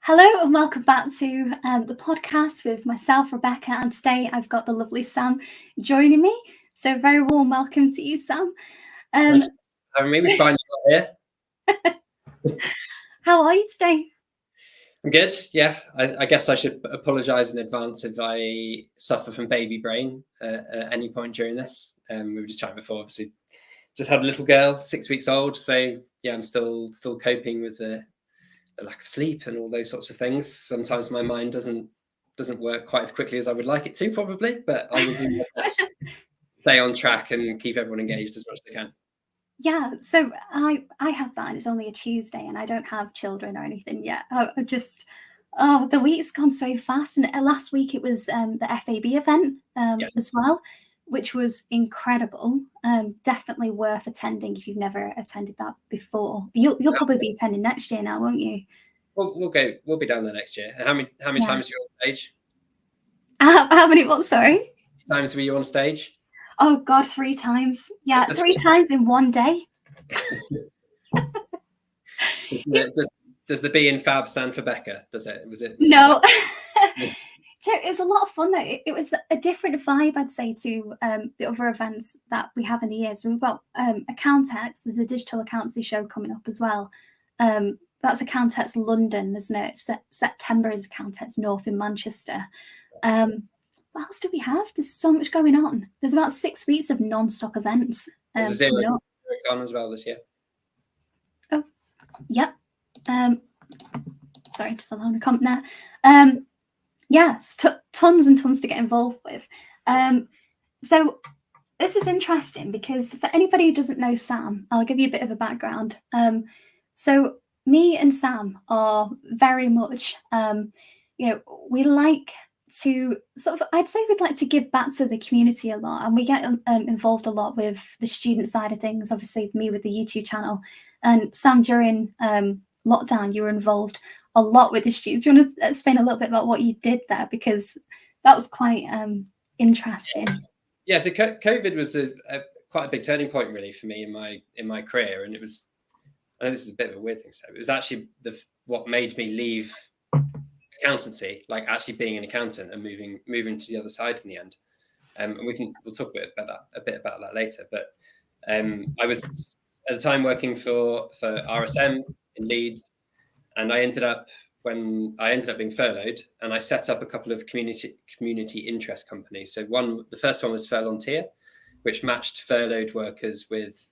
Hello and welcome back to the podcast with myself, Rebecca, and today I've got the lovely Sam joining me. So very warm welcome to you, Sam. Thanks for having me. We find you here. How are you today? I'm good. Yeah, I guess I should apologise in advance if I suffer from baby brain at any point during this. We were just chatting before. Obviously, just had a little girl, 6 weeks old. So yeah, I'm still coping with the lack of sleep and all those sorts of things. Sometimes my mind doesn't work quite as quickly as I would like it to, probably. But I will do my best, stay on track, and keep everyone engaged as much as I can. Yeah, so I have that, and it's only a Tuesday, and I don't have children or anything yet. The week's gone so fast, and last week it was the FAB event Yes. as well, which was incredible. Definitely worth attending if you've never attended that before. You'll probably be attending next year now, won't you? We'll be down there next year. And how many times were you on stage? How many? What? Sorry. How many times were you on stage? Oh God, 3 times. Yeah, 3 times in one day. Does the B in Fab stand for Becca? Does it? Was it? No. So it was a lot of fun though. It was a different vibe, I'd say, to the other events that we have in the year. So we've got Accountex. There's a digital accountancy show coming up as well. That's Accountex London, isn't it? September is Accountex North in Manchester. What else do we have? There's so much going on. There's about 6 weeks of non-stop events. There's a Xerocon as well this year. Oh, yep. Sorry, just allowing a comment there. Yes, tons and tons to get involved with. So this is interesting because for anybody who doesn't know Sam, I'll give you a bit of a background. So me and Sam are very much, we like to I'd say we'd like to give back to the community a lot, and we get involved a lot with the student side of things. Obviously, me with the YouTube channel, and Sam during lockdown, you were involved a lot with the students. Do you want to explain a little bit about what you did there, because that was quite interesting? Yeah, so COVID was quite a big turning point really for me in my career, and it was. I know this is a bit of a weird thing to say, but it was actually what made me leave accountancy, like actually being an accountant and moving to the other side in the end. And we'll talk a bit about that later. But I was at the time working for RSM in Leeds, and I ended up being furloughed, and I set up a couple of community interest companies. So the first one was Furlontier, which matched furloughed workers with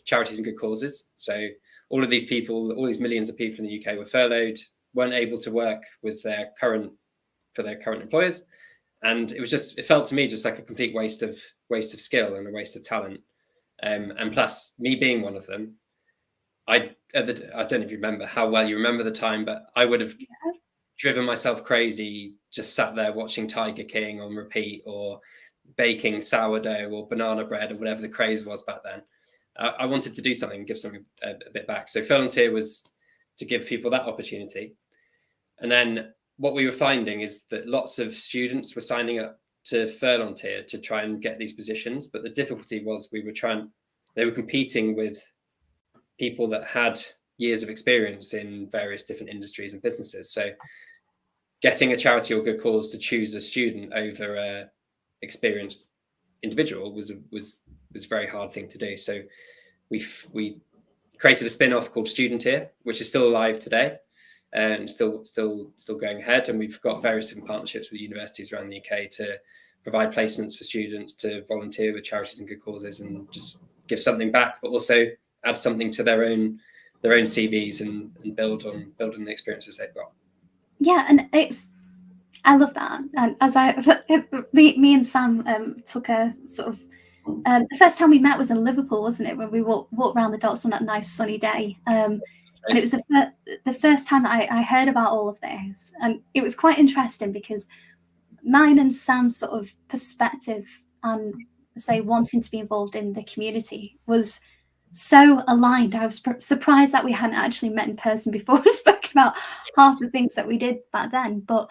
charities and good causes. So all of these people, all these millions of people in the UK were furloughed, weren't able to work with their current employers, and it felt to me just like a complete waste of skill and a waste of talent. And plus, me being one of them, I don't know if you remember how well you remember the time, but I would have driven myself crazy, just sat there watching Tiger King on repeat, or baking sourdough or banana bread or whatever the craze was back then. I wanted to do something, give something a bit back. So Furlontier was to give people that opportunity. And then what we were finding is that lots of students were signing up to Furlontier to try and get these positions. But the difficulty was they were competing with people that had years of experience in various different industries and businesses. So getting a charity or good cause to choose a student over a experienced individual was a very hard thing to do. So we created a spin-off called Studenteer, which is still alive today and still going ahead. And we've got various different partnerships with universities around the UK to provide placements for students to volunteer with charities and good causes and just give something back, but also add something to their own CVs and build on the experiences they've got. Yeah, and I love that. And me and Sam took a sort of the first time we met was in Liverpool, wasn't it? When we walked around the docks on that nice sunny day. And it was the first time that I heard about all of this, and it was quite interesting because mine and Sam's sort of perspective and say wanting to be involved in the community was so aligned. I was surprised that we hadn't actually met in person before we spoke about half the things that we did back then. But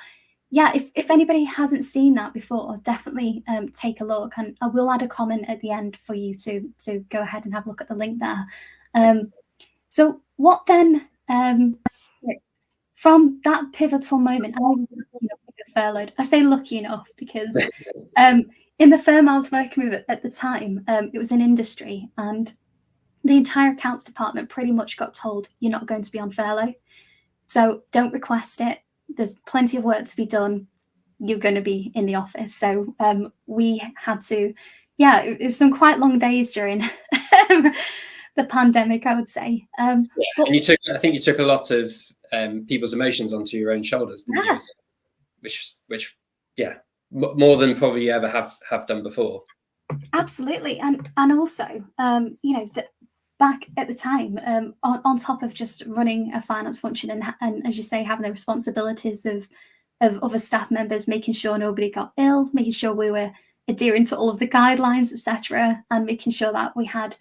yeah, if anybody hasn't seen that before, definitely take a look, and I will add a comment at the end for you to go ahead and have a look at the link there. So what then? from that pivotal moment, furloughed. I say lucky enough because in the firm I was working with at the time, it was in industry, and the entire accounts department pretty much got told, you're not going to be on furlough. So don't request it. There's plenty of work to be done. You're going to be in the office. So we had to, it was some quite long days during the pandemic, I would say. And I think you took a lot of people's emotions onto your own shoulders, didn't you? Which more than probably you ever have done before. Absolutely, and also, back at the time, on top of just running a finance function and as you say, having the responsibilities of other staff members, making sure nobody got ill, making sure we were adhering to all of the guidelines, etc., and making sure that we had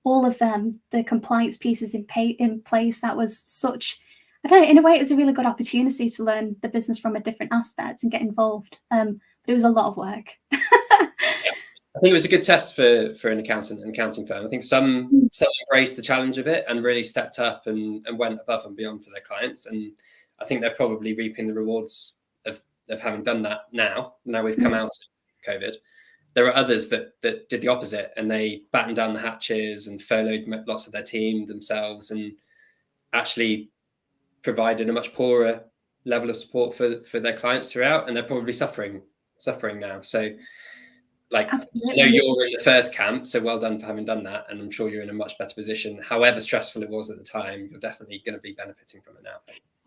all of the compliance pieces in place. That was such, I don't know, in a way, it was a really good opportunity to learn the business from a different aspect and get involved. But it was a lot of work. I think it was a good test for an accounting firm. I think some embraced the challenge of it and really stepped up and went above and beyond for their clients. And I think they're probably reaping the rewards of having done that now. Now we've come out of COVID. There are others that did the opposite, and they battened down the hatches and furloughed lots of their team themselves and actually provided a much poorer level of support for their clients throughout. And they're probably suffering now. So absolutely. I know you're in the first camp, so well done for having done that, and I'm sure you're in a much better position. However stressful it was at the time, you're definitely going to be benefiting from it now.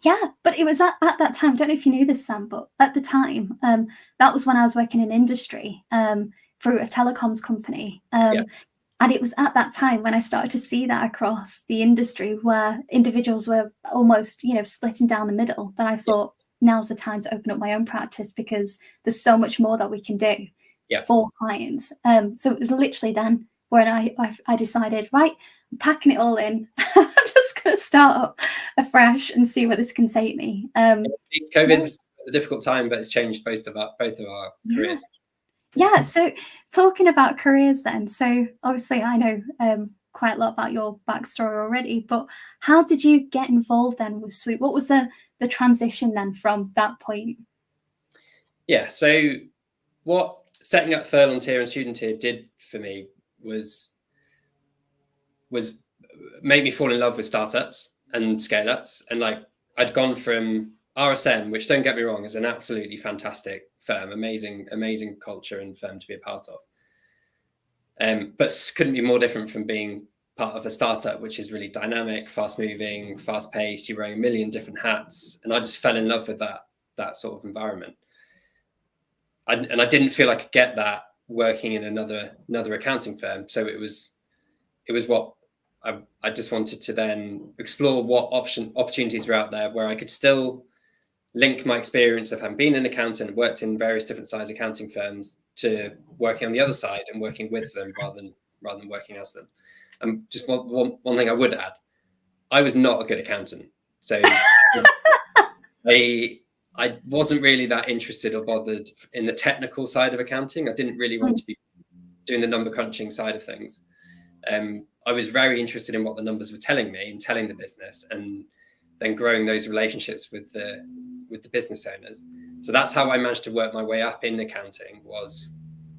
Yeah, but it was at that time, I don't know if you knew this, Sam, but at the time, that was when I was working in industry through a telecoms company. And it was at that time when I started to see that across the industry, where individuals were almost, splitting down the middle, that I thought, now's the time to open up my own practice, because there's so much more that we can do for clients. So it was literally then when I decided, right, I'm packing it all in. I'm just going to start up afresh and see where this can take me. COVID was a difficult time, but it's changed both of our careers. Yeah, so talking about careers then, so obviously I know quite a lot about your backstory already, but how did you get involved then with Swoop? What was the transition then from that point? Yeah, so what setting up Furlong-tier and student-tier did for me was make me fall in love with startups and scale-ups. And I'd gone from RSM, which, don't get me wrong, is an absolutely fantastic firm, amazing culture and firm to be a part of. But couldn't be more different from being part of a startup, which is really dynamic, fast-moving, fast-paced. You're wearing a million different hats, and I just fell in love with that sort of environment. And I didn't feel I could get that working in another accounting firm. So it was what I just wanted to then explore, what opportunities were out there where I could still link my experience of having been an accountant, worked in various different size accounting firms, to working on the other side and working with them rather than working as them. And just one thing I would add, I was not a good accountant. So I wasn't really that interested or bothered in the technical side of accounting. I didn't really want to be doing the number crunching side of things. I was very interested in what the numbers were telling me and telling the business, and then growing those relationships with the business owners. So that's how I managed to work my way up in accounting, was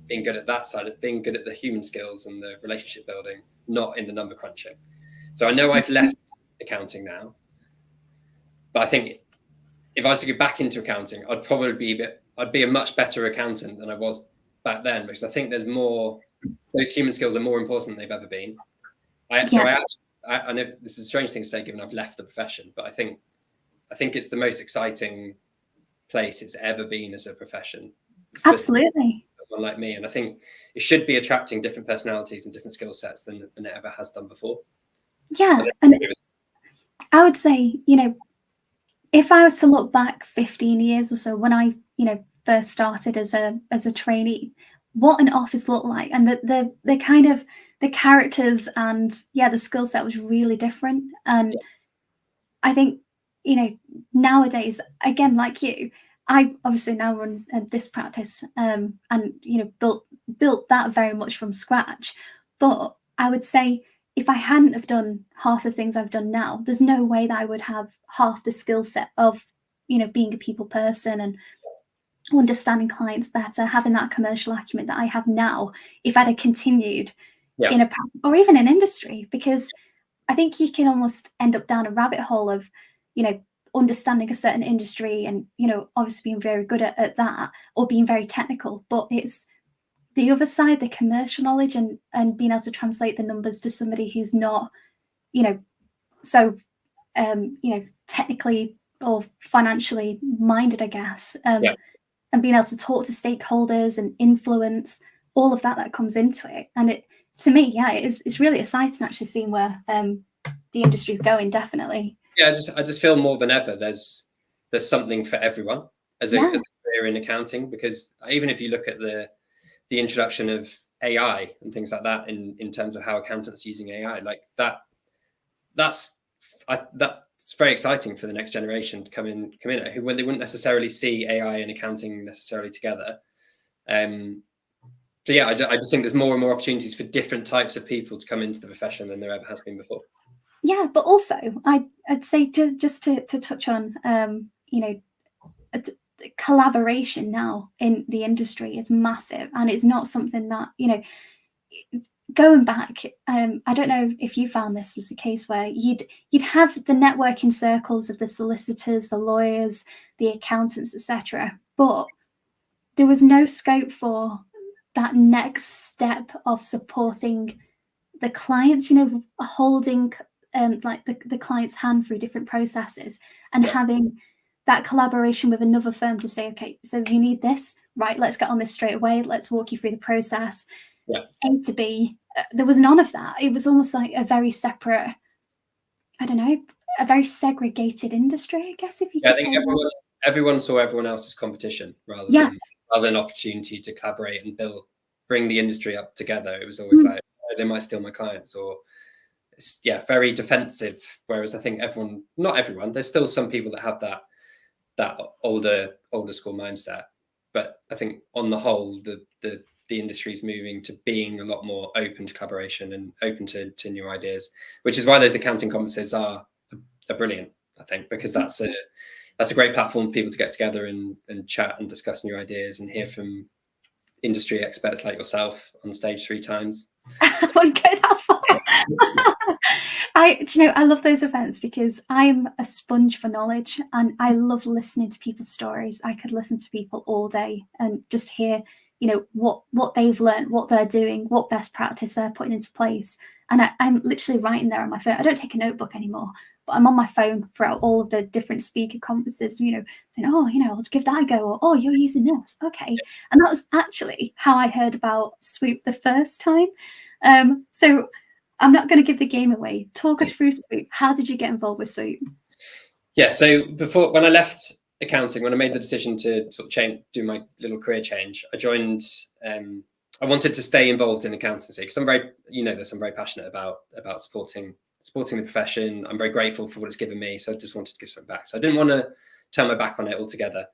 being good at that side, of being good at the human skills and the relationship building, not in the number crunching. So I know I've left accounting now, but I think if I was to go back into accounting, I'd be a much better accountant than I was back then, because I think there's more, those human skills are more important than they've ever been. I know this is a strange thing to say, given I've left the profession, but I think it's the most exciting place it's ever been as a profession. Absolutely. Someone like me, and I think it should be attracting different personalities and different skill sets than it ever has done before. Yeah, and I would say, if I was to look back 15 years or so, when I, first started as a trainee, what an office looked like, and the kind of the characters and the skill set was really different. And I think, nowadays, again, like you, I obviously now run this practice, and built that very much from scratch. But I would say if I hadn't have done half the things I've done now, there's no way that I would have half the skill set of, you know, being a people person and understanding clients better, having that commercial acumen that I have now, if I'd have continued in a or even an industry, because I think you can almost end up down a rabbit hole of, you know, understanding a certain industry and, you know, obviously being very good at that, or being very technical, but it's the other side, the commercial knowledge and being able to translate the numbers to somebody who's not, you know, so you know, technically or financially minded, I guess, and being able to talk to stakeholders and influence all of that comes into it. And it, to me, yeah, it's really exciting actually seeing where the industry's going. Definitely. Yeah, I just feel more than ever there's something for everyone as a career in accounting, because even if you look at the introduction of AI and things like that in terms of how accountants are using AI, like that's very exciting for the next generation to come in who, when they wouldn't necessarily see AI and accounting necessarily together. So yeah, I just think there's more and more opportunities for different types of people to come into the profession than there ever has been before. Yeah, but also I'd say just to touch on, you know, collaboration now in the industry is massive, and it's not something that, you know, going back, I don't know if you found this was the case where you'd have the networking circles of the solicitors, the lawyers, the accountants, etc., but there was no scope for that next step of supporting the clients, you know, holding like the client's hand through different processes and having that collaboration with another firm to say, okay, so you need this, right? Let's get on this straight away. Let's walk you through the process. A to B. There was none of that. It was almost like a very separate, I don't know, a very segregated industry, I guess, if you could say that. Everyone saw everyone else's competition rather than opportunity to collaborate and bring the industry up together. It was always like, oh, they might steal my clients, or it's very defensive. Whereas I think not everyone, there's still some people that have that older school mindset. But I think on the whole, the industry is moving to being a lot more open to collaboration and open to new ideas, which is why those accounting conferences are brilliant, I think, because that's a great platform for people to get together and chat and discuss new ideas and hear from industry experts like yourself on stage 3 times. I wouldn't go that far. Do you know, I love those events because I'm a sponge for knowledge and I love listening to people's stories. I could listen to people all day and just hear, you know, what they've learned, what they're doing, what best practice they're putting into place. And I'm literally writing there on my phone. I don't take a notebook anymore, but I'm on my phone throughout all of the different speaker conferences, you know, saying, oh, you know, I'll give that a go. Or, oh, you're using this. Okay. And that was actually how I heard about Swoop the first time. So I'm not going to give the game away. Talk us through Swoop. How did you get involved with Swoop? Yeah, so when I left accounting, when I made the decision to sort of do my little career change, I joined. I wanted to stay involved in accountancy because I'm very passionate about supporting the profession. I'm very grateful for what it's given me, so I just wanted to give something back. So I didn't want to turn my back on it altogether.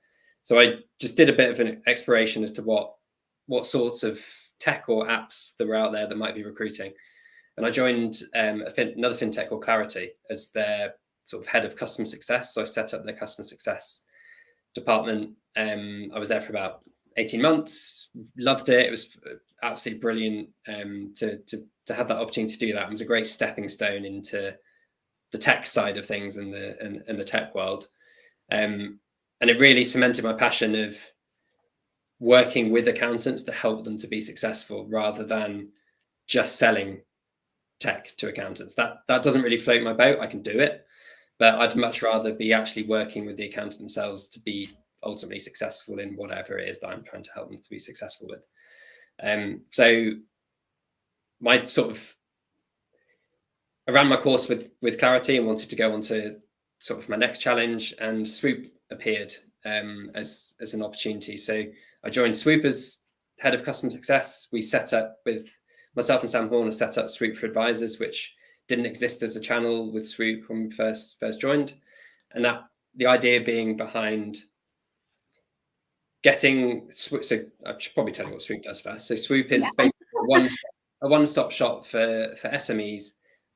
So I just did a bit of an exploration as to what sorts of tech or apps that were out there that might be recruiting. And I joined another fintech called Clarity as their sort of head of customer success. So I set up their customer success department. I was there for about 18 months, loved it. It was absolutely brilliant to have that opportunity to do that. It was a great stepping stone into the tech side of things and the tech world. And it really cemented my passion of working with accountants to help them to be successful rather than just selling tech to accountants. That doesn't really float my boat. I can do it, but I'd much rather be actually working with the accountant themselves to be ultimately successful in whatever it is that I'm trying to help them to be successful with. So I ran my course with Clarity and wanted to go on to sort of my next challenge, and Swoop appeared as an opportunity. So I joined Swoop as head of customer success. We set up with myself and Sam Horner set up Swoop for Advisors, which didn't exist as a channel with Swoop when we first joined. And that the idea being behind getting, so I should probably tell you what Swoop does first. So Swoop is basically a one-stop shop for SMEs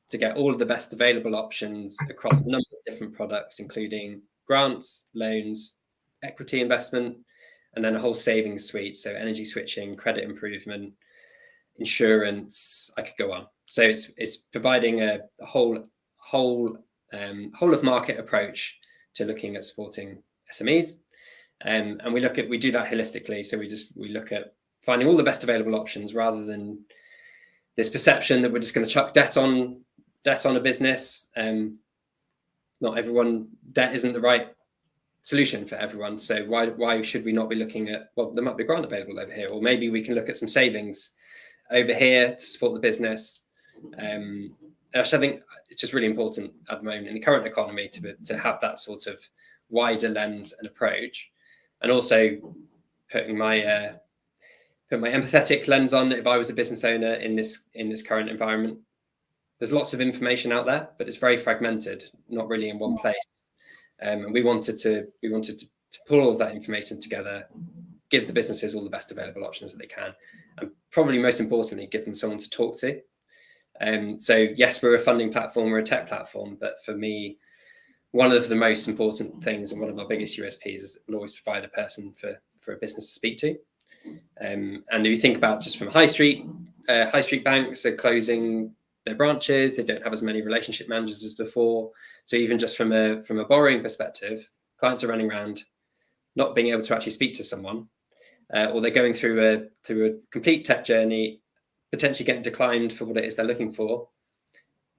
to get all of the best available options across a number of different products, including grants, loans, equity investment, and then a whole savings suite. So energy switching, credit improvement, insurance, I could go on. So it's providing a whole of market approach to looking at supporting SMEs. And we do that holistically. So we look at finding all the best available options rather than this perception that we're just going to chuck debt on a business. Not everyone, debt isn't the right solution for everyone. So why should we not be looking at, well, there might be a grant available over here, or maybe we can look at some savings over here to support the business. I think it's just really important at the moment in the current economy to have that sort of wider lens and approach, and also putting my empathetic lens on. If I was a business owner in this current environment, there's lots of information out there, but it's very fragmented, not really in one place. And we wanted to pull all of that information together, give the businesses all the best available options that they can, and probably most importantly, give them someone to talk to. So yes, we're a funding platform, we're a tech platform, but for me, one of the most important things and one of our biggest USPs is we'll always provide a person for a business to speak to. And if you think about just from high street banks are closing their branches, they don't have as many relationship managers as before. So even just from a borrowing perspective, clients are running around not being able to actually speak to someone, or they're going through a complete tech journey, potentially getting declined for what it is they're looking for,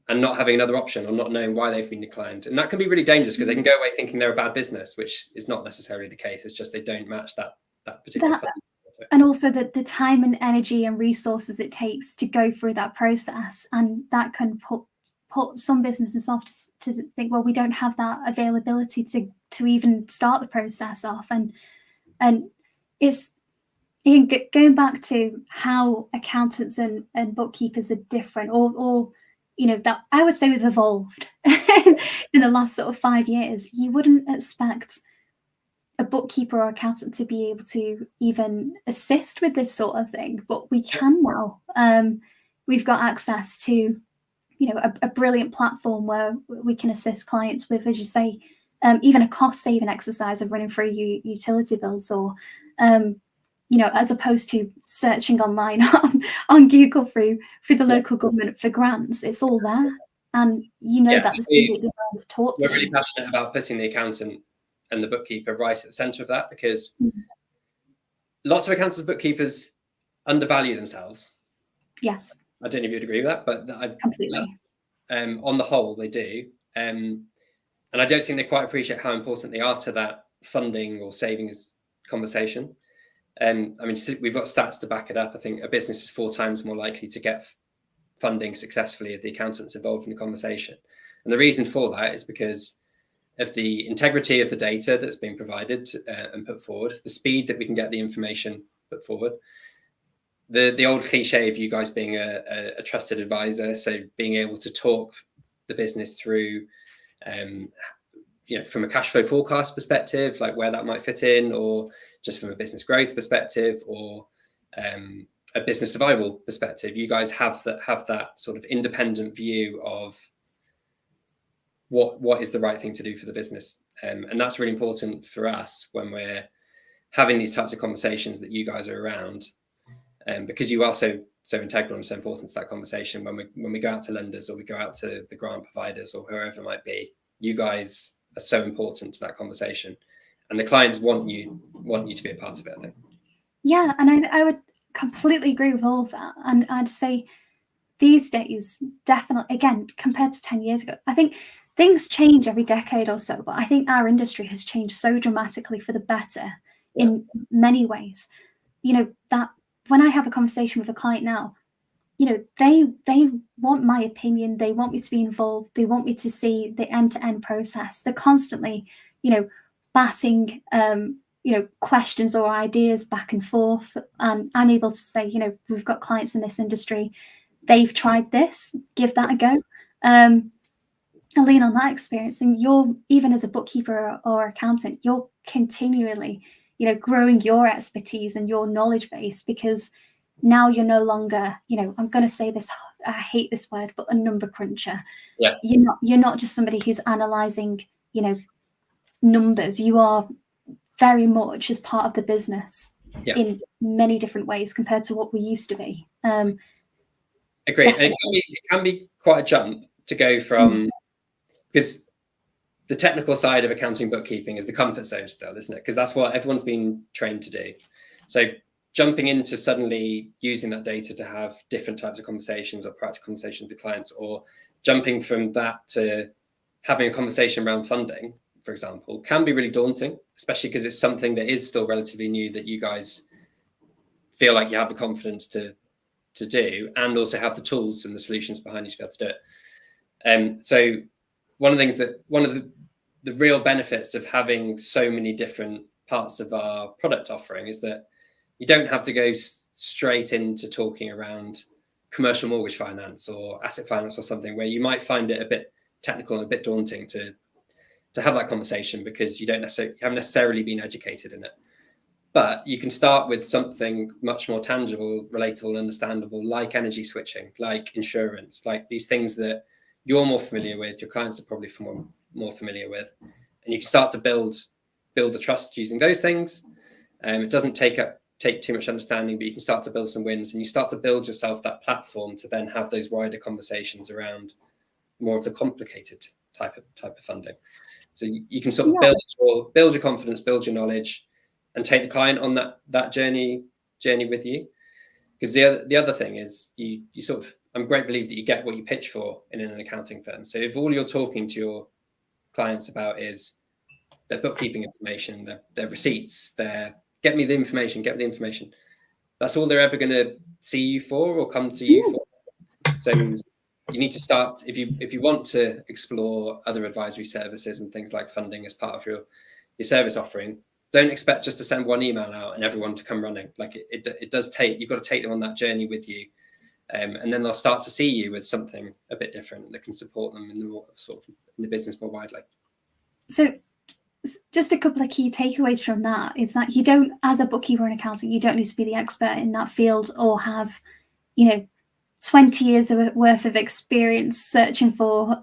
and not having another option or not knowing why they've been declined. And that can be really dangerous because they can go away thinking they're a bad business, which is not necessarily the case. It's just they don't match that particular fund. And also the time and energy and resources it takes to go through that process, and that can put some businesses off to think, well, we don't have that availability to even start the process off. And it's going back to how accountants and bookkeepers are different, or that I would say we've evolved in the last sort of 5 years. You wouldn't expect a bookkeeper or accountant to be able to even assist with this sort of thing, but we can now. We've got access to a brilliant platform where we can assist clients with, as you say, even a cost saving exercise of running through utility bills, or as opposed to searching online on Google through the local government for grants. It's all there, and that there's completely to talk to. We're really passionate about putting the accountant and the bookkeeper right at the center of that, because lots of accountants and bookkeepers undervalue themselves. Yes. I don't know if you'd agree with that, but completely. On the whole, they do. And I don't think they quite appreciate how important they are to that funding or savings conversation. I mean, we've got stats to back it up. I think a business is 4 times more likely to get funding successfully if the accountant's involved in the conversation. And the reason for that is because of the integrity of the data that's being provided and put forward, the speed that we can get the information put forward, the old cliche of you guys being a trusted advisor, so being able to talk the business through, from a cash flow forecast perspective, like where that might fit in, or just from a business growth perspective, or a business survival perspective. You guys have that sort of independent view of what is the right thing to do for the business, and that's really important for us when we're having these types of conversations, that you guys are around, because you are so integral and so important to that conversation. When we go out to lenders, or we go out to the grant providers, or whoever it might be, you guys are so important to that conversation, and the clients want you to be a part of it, I think. Yeah, and I would completely agree with all of that. And I'd say these days, definitely, again, compared to 10 years ago, I think things change every decade or so, but I think our industry has changed so dramatically for the better in many ways. That when I have a conversation with a client now, they want my opinion, they want me to be involved, they want me to see the end-to-end process. They're constantly, batting questions or ideas back and forth, and I'm able to say, we've got clients in this industry, they've tried this, give that a go. I lean on that experience, and you're, even as a bookkeeper or accountant, you're continually growing your expertise and your knowledge base, because now you're no longer, I'm going to say this I hate this word, but a number cruncher. Yeah. You're not just somebody who's analysing, you know, numbers. You are very much as part of the business in many different ways compared to what we used to be. Agreed. And it can be quite a jump to go from, because the technical side of accounting bookkeeping is the comfort zone still, isn't it? Because that's what everyone's been trained to do. So jumping into suddenly using that data to have different types of conversations or practical conversations with clients, or jumping from that to having a conversation around funding, for example, can be really daunting, especially because it's something that is still relatively new that you guys feel like you have the confidence to do, and also have the tools and the solutions behind you to be able to do it. So one of the things that, one of the real benefits of having so many different parts of our product offering is that you don't have to go straight into talking around commercial mortgage finance or asset finance or something where you might find it a bit technical and a bit daunting to have that conversation because you haven't necessarily been educated in it. But you can start with something much more tangible, relatable, understandable, like energy switching, like insurance, like these things that you're more familiar with, your clients are probably more familiar with, and you can start to build the trust using those things. It doesn't take too much understanding, but you can start to build some wins, and you start to build yourself that platform to then have those wider conversations around more of the complicated type of funding. So you can sort of build your confidence, build your knowledge, and take the client on that journey with you. Because the other thing is you sort of, I'm a great believer that you get what you pitch for in an accounting firm. So if all you're talking to your clients about is their bookkeeping information, their receipts, get me the information, that's all they're ever going to see you for or come to you for. So you need to start, if you want to explore other advisory services and things like funding as part of your service offering, don't expect just to send one email out and everyone to come running. Like it does take, you've got to take them on that journey with you. And then they'll start to see you as something a bit different that can support them in the business more widely. So just a couple of key takeaways from that is that you don't, as a bookkeeper and accountant, you don't need to be the expert in that field or have, 20 years worth of experience searching for,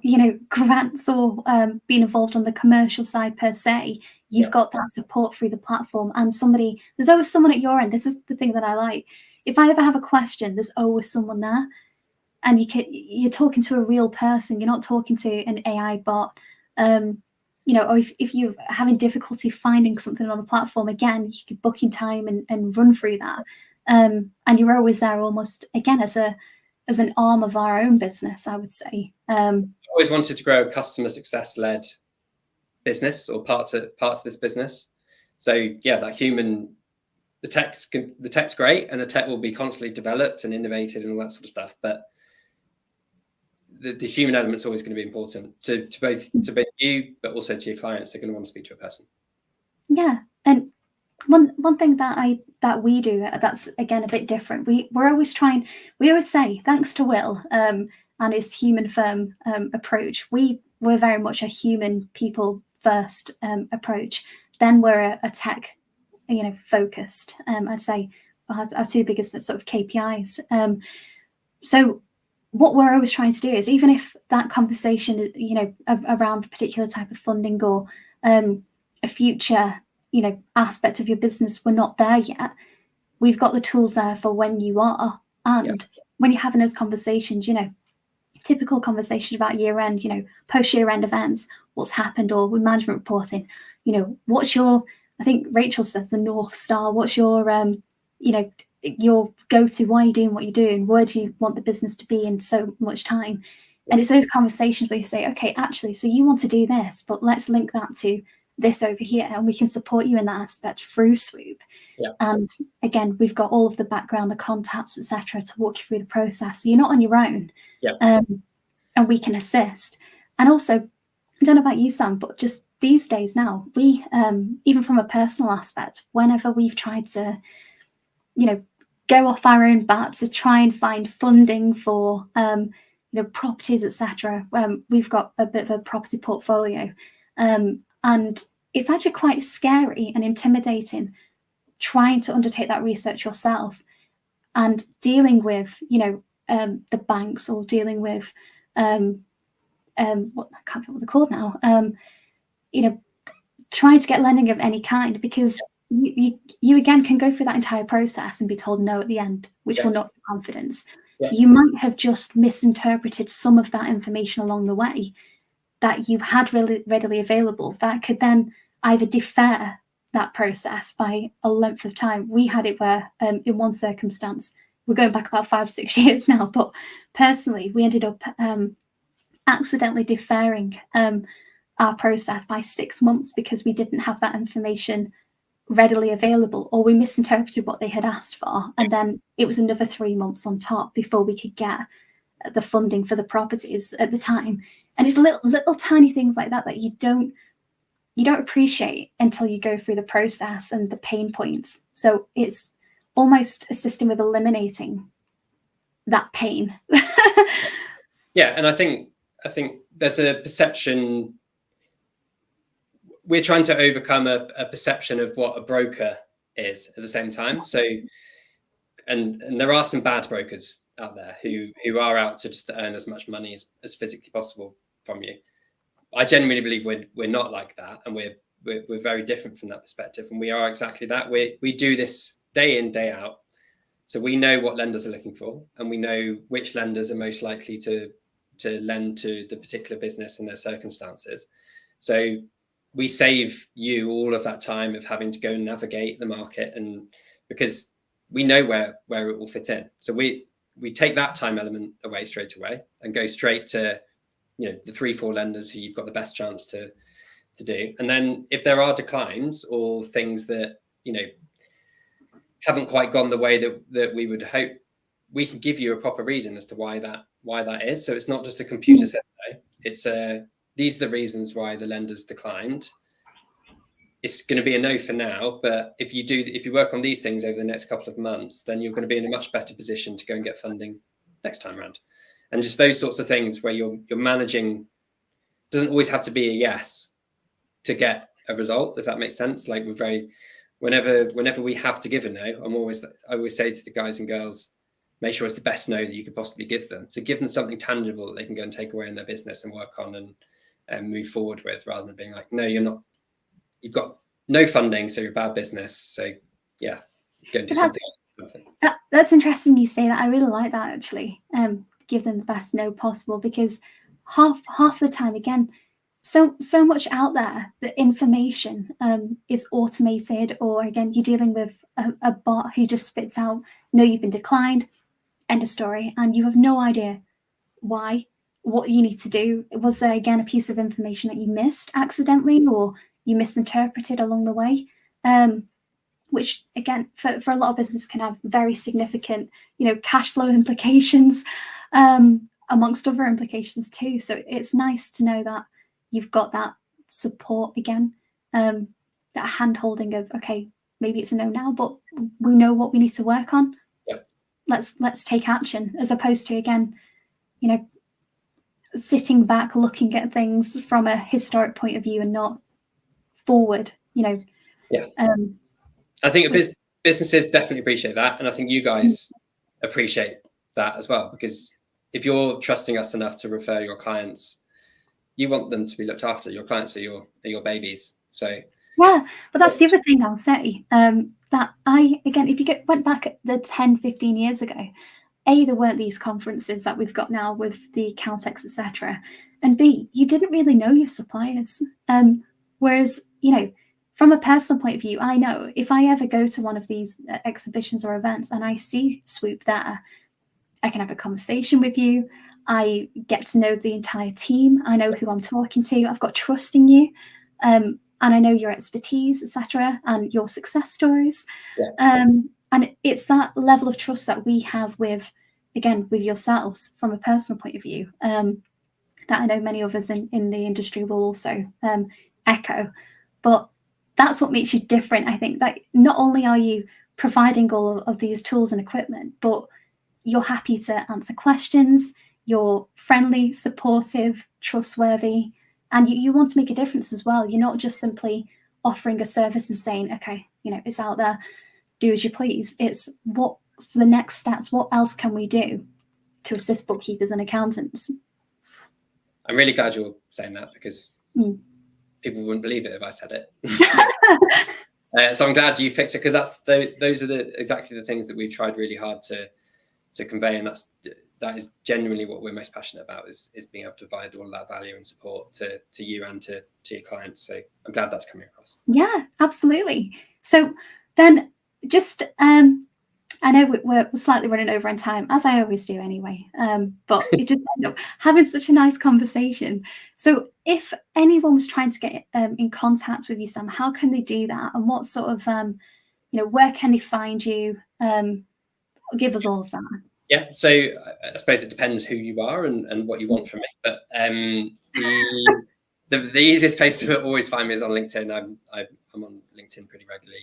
grants or being involved on the commercial side per se. You've got that support through the platform, and there's always someone at your end. This is the thing that I like. If I ever have a question, there's always someone there, and you're talking to a real person. You're not talking to an AI bot. Or if you're having difficulty finding something on a platform, again, you could book in time and run through that. And you're always there, almost again as an arm of our own business, I would say. I always wanted to grow a customer success led business or parts of this business. So yeah, that human, the tech's great, and the tech will be constantly developed and innovated and all that sort of stuff. But the human element's always going to be important to both you, but also to your clients. They're going to want to speak to a person. Yeah, and one thing that we do that's again a bit different. We always say, thanks to Will and his human firm approach, we're very much a human people first approach. Then we're a tech focused. I'd say our two biggest sort of KPIs. So what we're always trying to do is, even if that conversation around a particular type of funding or a future aspect of your business, we're not there yet, we've got the tools there for when you are. And when you're having those conversations, typical conversation about year end, post year end events, what's happened, or with management reporting, what's your, I think Rachel says, the North Star, what's your your go-to, why are you doing what you're doing, where do you want the business to be in so much time? And it's those conversations where you say, okay, actually, so you want to do this, but let's link that to this over here, and we can support you in that aspect through Swoop. And again, we've got all of the background, the contacts, etc., to walk you through the process, so you're not on your own. And we can assist. And also, I don't know about you, Sam, but just these days now, we even from a personal aspect, whenever we've tried to go off our own bat to try and find funding for properties, etc., we've got a bit of a property portfolio, and it's actually quite scary and intimidating trying to undertake that research yourself and dealing with the banks or dealing with what I can't remember what they're called now. Trying to get lending of any kind, because you again can go through that entire process and be told no at the end, which will knock your confidence. You might have just misinterpreted some of that information along the way that you had really readily available that could then either defer that process by a length of time. We had it where in one circumstance, we're going back about 5-6 years now, but personally we ended up accidentally deferring our process by 6 months because we didn't have that information readily available, or we misinterpreted what they had asked for, and then it was another 3 months on top before we could get the funding for the properties at the time. And it's little tiny things like that that you don't appreciate until you go through the process and the pain points. So it's almost assisting with eliminating that pain. Yeah, and I think there's a perception. We're trying to overcome a perception of what a broker is at the same time. So, and there are some bad brokers out there who are out to just earn as much money as physically possible from you. I genuinely believe we're not like that, and we're very different from that perspective, and we are exactly that. We do this day in, day out, so we know what lenders are looking for, and we know which lenders are most likely to lend to the particular business and their circumstances. So we save you all of that time of having to go and navigate the market, and because we know where it will fit in. So we take that time element away straight away and go straight to, the 3-4 lenders who you've got the best chance to do. And then if there are declines or things that, haven't quite gone the way that we would hope, we can give you a proper reason as to why that is. So it's not just a computer said no. It's these are the reasons why the lenders declined. It's going to be a no for now, but if you work on these things over the next couple of months, then you're going to be in a much better position to go and get funding next time around. And just those sorts of things where you're managing, doesn't always have to be a yes to get a result, if that makes sense. Like whenever we have to give a no, I always say to the guys and girls, make sure it's the best no that you could possibly give them. So give them something tangible that they can go and take away in their business and work on and move forward with, rather than being like, no, you're not. You've got no funding, so you're a bad business. So yeah, go and do something else. That's interesting you say that. I really like that, actually. Give them the best no possible, because half the time, again, so much out there, the information is automated, or again, you're dealing with a bot who just spits out, no, you've been declined, end of story, and you have no idea why, what you need to do. Was there again a piece of information that you missed accidentally, or you misinterpreted along the way? Which again, for a lot of businesses can have very significant, cash flow implications, amongst other implications too. So it's nice to know that you've got that support again, that hand holding of, okay, maybe it's a no now, but we know what we need to work on. Yep. Let's take action, as opposed to, again, sitting back looking at things from a historic point of view and not forward. Yeah. I think businesses definitely appreciate that, and I think you guys appreciate that as well, because if you're trusting us enough to refer your clients, you want them to be looked after. Your clients are your babies. So yeah, but that's the other thing I'll say, that if you went back the 10-15 years ago, A, there weren't these conferences that we've got now with the Caltex, etc., and B, you didn't really know your suppliers. Whereas, from a personal point of view, I know if I ever go to one of these exhibitions or events and I see Swoop there, I can have a conversation with you. I get to know the entire team. I know who I'm talking to. I've got trust in you. And I know your expertise, etc., and your success stories. Yeah. And it's that level of trust that we have with yourselves from a personal point of view, that I know many others in the industry will also echo. But that's what makes you different. I think that not only are you providing all of these tools and equipment, but you're happy to answer questions, you're friendly, supportive, trustworthy, and you want to make a difference as well. You're not just simply offering a service and saying, okay, it's out there, do as you please. It's what's the next steps, what else can we do to assist bookkeepers and accountants. I'm really glad you're saying that, because people wouldn't believe it if I said it. So I'm glad you picked it, because those are exactly the things that we've tried really hard to convey, and that is genuinely what we're most passionate about, is being able to provide all that value and support to you and to your clients. So I'm glad that's coming across. Yeah, absolutely. So then, just I know we're slightly running over on time, as I always do anyway, but it just ended up having such a nice conversation. So if anyone was trying to get in contact with you, Sam, how can they do that? And what sort of, where can they find you? Give us all of that. Yeah, so I suppose it depends who you are and what you want from me. But the easiest place to always find me is on LinkedIn. I'm on LinkedIn pretty regularly.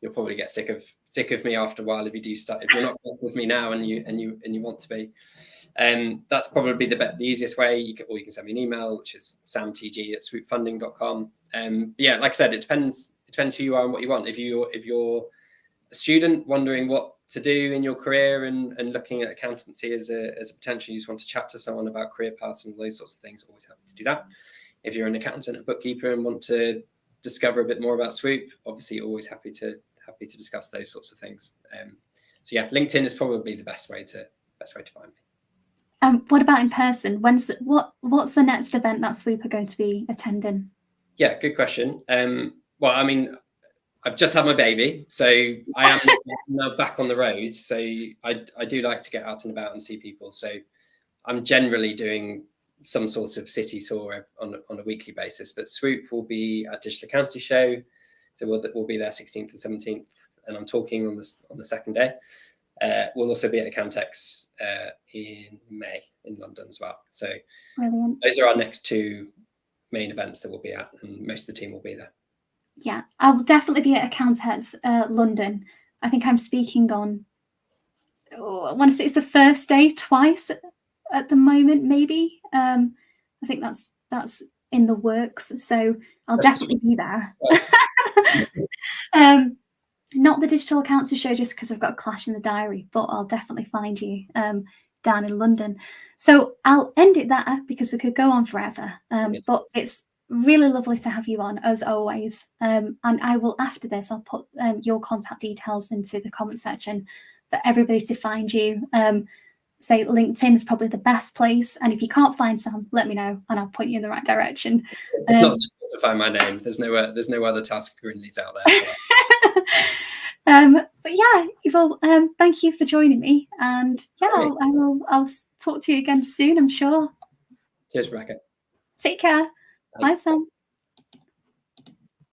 You'll probably get sick of me after a while if you're not with me now and you want to be. That's probably the easiest way. Or you can send me an email, which is samtg@swoopfunding.com. Yeah, like I said, it depends who you are and what you want. If you're a student wondering what to do in your career and looking at accountancy as a potential, you just want to chat to someone about career paths and those sorts of things, always happy to do that. If you're an accountant and bookkeeper and want to discover a bit more about Swoop, obviously always happy to discuss those sorts of things. So yeah, LinkedIn is probably the best way to find me. What about in person? What's the next event that Swoop are going to be attending? Yeah, good question. Well, I mean, I've just had my baby, so I am now back on the road. So I do like to get out and about and see people. So I'm generally doing some sort of city tour on a weekly basis. But Swoop will be at Digital Accountancy Show, so we'll be there 16th and 17th, and I'm talking on the second day. We'll also be at Accountex in May in London as well. So Brilliant. Those are our next two main events that we'll be at, and most of the team will be there. Yeah, I will definitely be at Accountex London. I think I'm speaking on, I want to say it's the first day twice at the moment, maybe. I think that's in the works, so I'll definitely be there. Not the Digital Accountancy Show, just because I've got a clash in the diary, but I'll definitely find you down in London. So I'll end it there, because we could go on forever. But it's really lovely to have you on, as always. And I will, after this, I'll put your contact details into the comment section for everybody to find you. Say LinkedIn is probably the best place, and if you can't find Sam, let me know and I'll point you in the right direction. It's not difficult to find my name. There's no other Tasker-Grindleys out there. But yeah, Yvonne, thank you for joining me, and yeah, I'll talk to you again soon, I'm sure. Cheers, Rebecca. Take care. Bye, Sam.